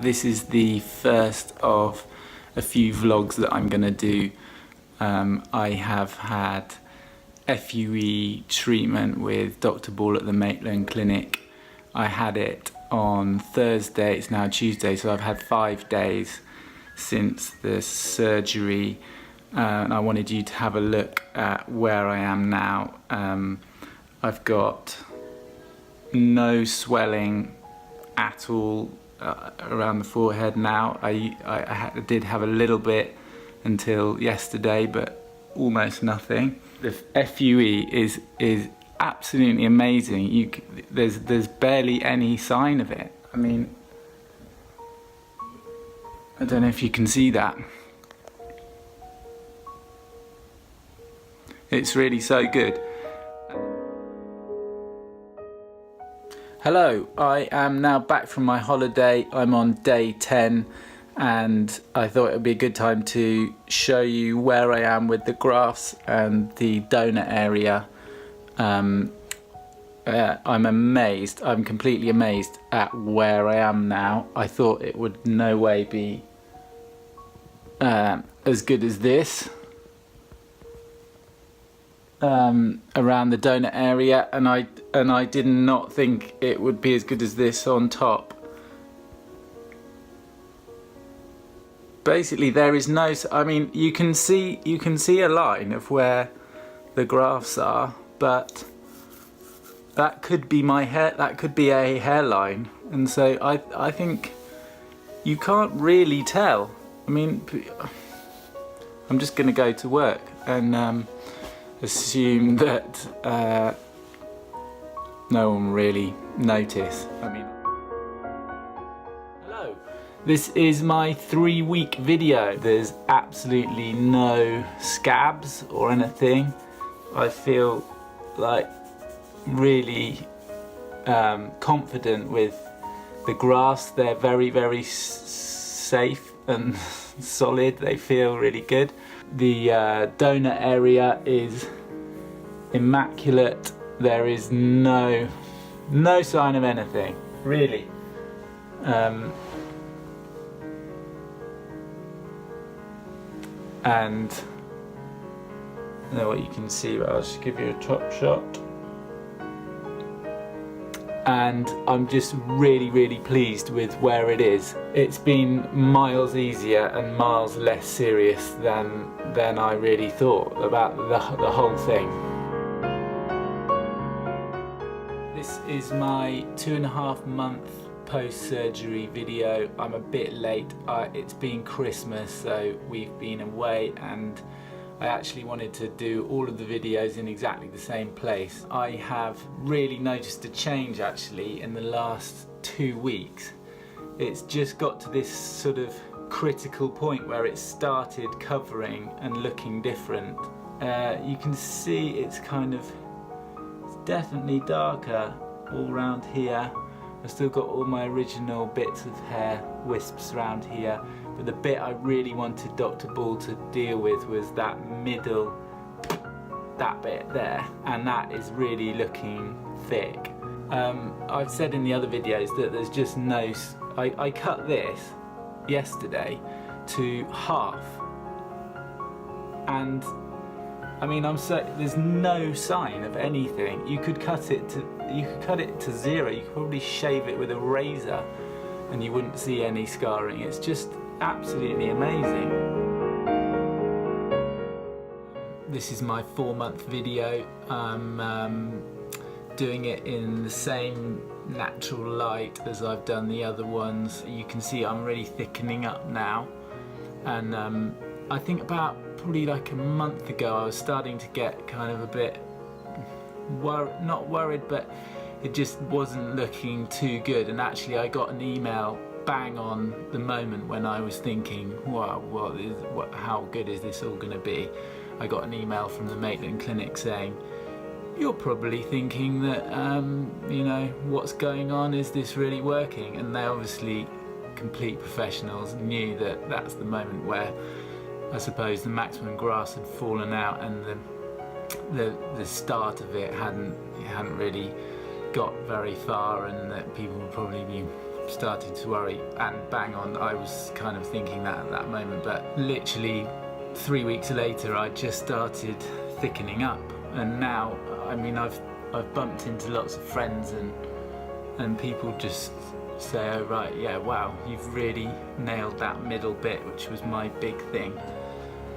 This is the first of a few vlogs that I'm going to do. I have had FUE treatment with Dr. Ball at the Maitland clinic. I had it on Thursday, it's now Tuesday, so I've had 5 days since the surgery. And I wanted you to have a look at where I am now. I've got no swelling at all around the forehead now. I did have a little bit until yesterday, but almost nothing. The FUE is absolutely amazing. There's barely any sign of it. I mean, I don't know if you can see that. It's really so good. Hello, I am now back from my holiday. I'm on day 10 and I thought it would be a good time to show you where I am with the grafts and the donor area. I'm amazed, I'm completely amazed at where I am now. I thought it would no way be as good as this. Around the donor area, and I did not think it would be as good as this on top. Basically, there is no. I mean, you can see a line of where the grafts are, but that could be my hair. That could be a hairline, and so I think you can't really tell. I mean, I'm just going to go to work and assume that no one really notice. I mean, hello. This is my 3-week video. There's absolutely no scabs or anything. I feel like really confident with the grafts. They're very, very safe and solid. They feel really good. The donor area is immaculate. There is no sign of anything, really. And I don't know what you can see, but I'll just give you a top shot. And I'm just really, really pleased with where it is. It's been miles easier and miles less serious than I really thought about the whole thing. This is my 2.5 month post-surgery video. I'm a bit late. It's been Christmas, so we've been away, and I actually wanted to do all of the videos in exactly the same place. I have really noticed a change actually in the last 2 weeks. It's just got to this sort of critical point where it started covering and looking different. You can see it's definitely darker all around here. I've still got all my original bits of hair, wisps around here. But the bit I really wanted Dr. Ball to deal with was that middle, that bit there, and that is really looking thick. I've said in the other videos that there's just no. I cut this yesterday to half, and I mean there's no sign of anything. You could cut it to 0. You could probably shave it with a razor, and you wouldn't see any scarring. It's just absolutely amazing. This is my 4-month video. I'm doing it in the same natural light as I've done the other ones. You can see I'm really thickening up now, and I think about probably like a month ago I was starting to get kind of a bit not worried, but it just wasn't looking too good. And actually I got an email bang on the moment when I was thinking, wow, how good is this all going to be? I got an email from the Maitland clinic saying, you're probably thinking that, you know, what's going on? Is this really working? And they obviously, complete professionals, knew that that's the moment where I suppose the maximum grafts had fallen out, and the start of it hadn't really got very far, and that people would probably be starting to worry, and bang on, I was kind of thinking that at that moment, but literally 3 weeks later I just started thickening up, and now, I mean, I've bumped into lots of friends and people just say, oh right, yeah, wow, you've really nailed that middle bit, which was my big thing.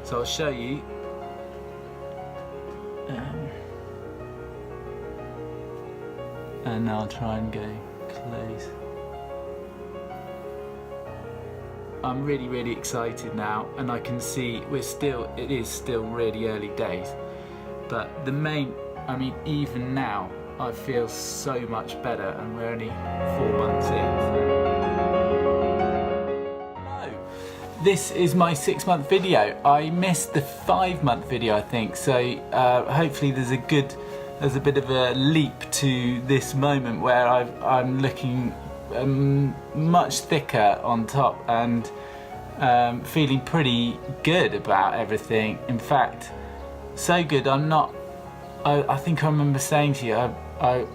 So I'll show you. And I'll try and go close. I'm really, really excited now, and I can see it is still really early days, but the main, I mean, even now I feel so much better, and we're only 4 months in. Hello, this is my 6-month video. I missed the 5-month video, I think, so hopefully there's a bit of a leap to this moment where I'm looking much thicker on top and feeling pretty good about everything. In fact, so good I think I remember saying to you, I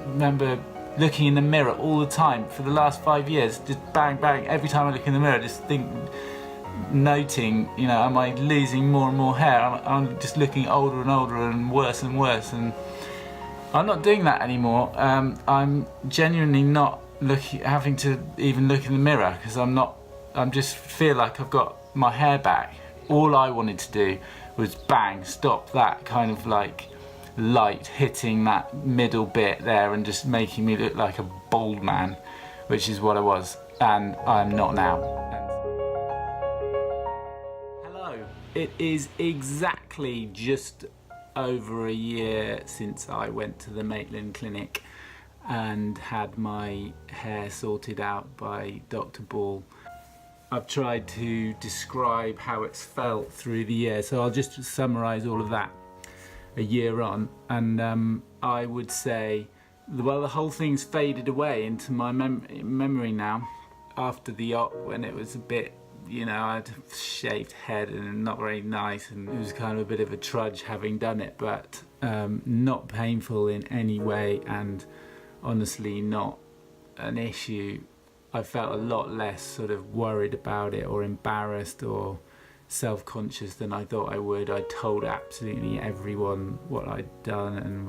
remember looking in the mirror all the time for the last 5 years, just bang bang, every time I look in the mirror, just noting, you know, am I losing more and more hair? I'm just looking older and older and worse, and I'm not doing that anymore. I'm genuinely not having to even look in the mirror, because I'm just feel like I've got my hair back. All I wanted to do was bang, stop that kind of like light hitting that middle bit there and just making me look like a bald man, which is what I was, and I'm not now. Hello, it is exactly just over a year since I went to the Maitland clinic and had my hair sorted out by Dr. Ball. I've tried to describe how it's felt through the year, so I'll just summarise all of that a year on, and I would say, well, the whole thing's faded away into my memory now. After the op, when it was a bit, you know, I had a shaved head and not very nice, and it was kind of a bit of a trudge having done it, but not painful in any way, and honestly not an issue. I felt a lot less sort of worried about it or embarrassed or self-conscious than I thought I would. I told absolutely everyone what I'd done, and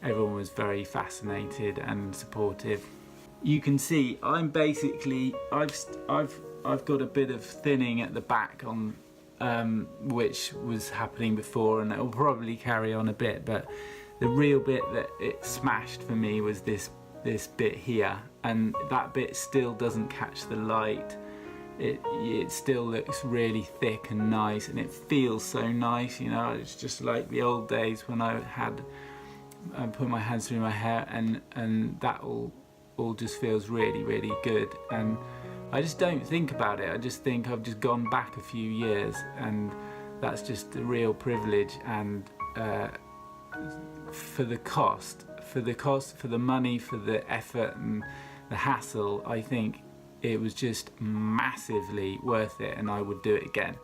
everyone was very fascinated and supportive. You can see I'm basically, I've got a bit of thinning at the back on which was happening before, and it will probably carry on a bit, but the real bit that it smashed for me was this bit here, and that bit still doesn't catch the light. It still looks really thick and nice, and it feels so nice, you know. It's just like the old days when I put my hands through my hair, and that all just feels really, really good. And I just don't think about it. I just think I've just gone back a few years, and that's just a real privilege. And for the cost, for the money, for the effort and the hassle, I think it was just massively worth it, and I would do it again.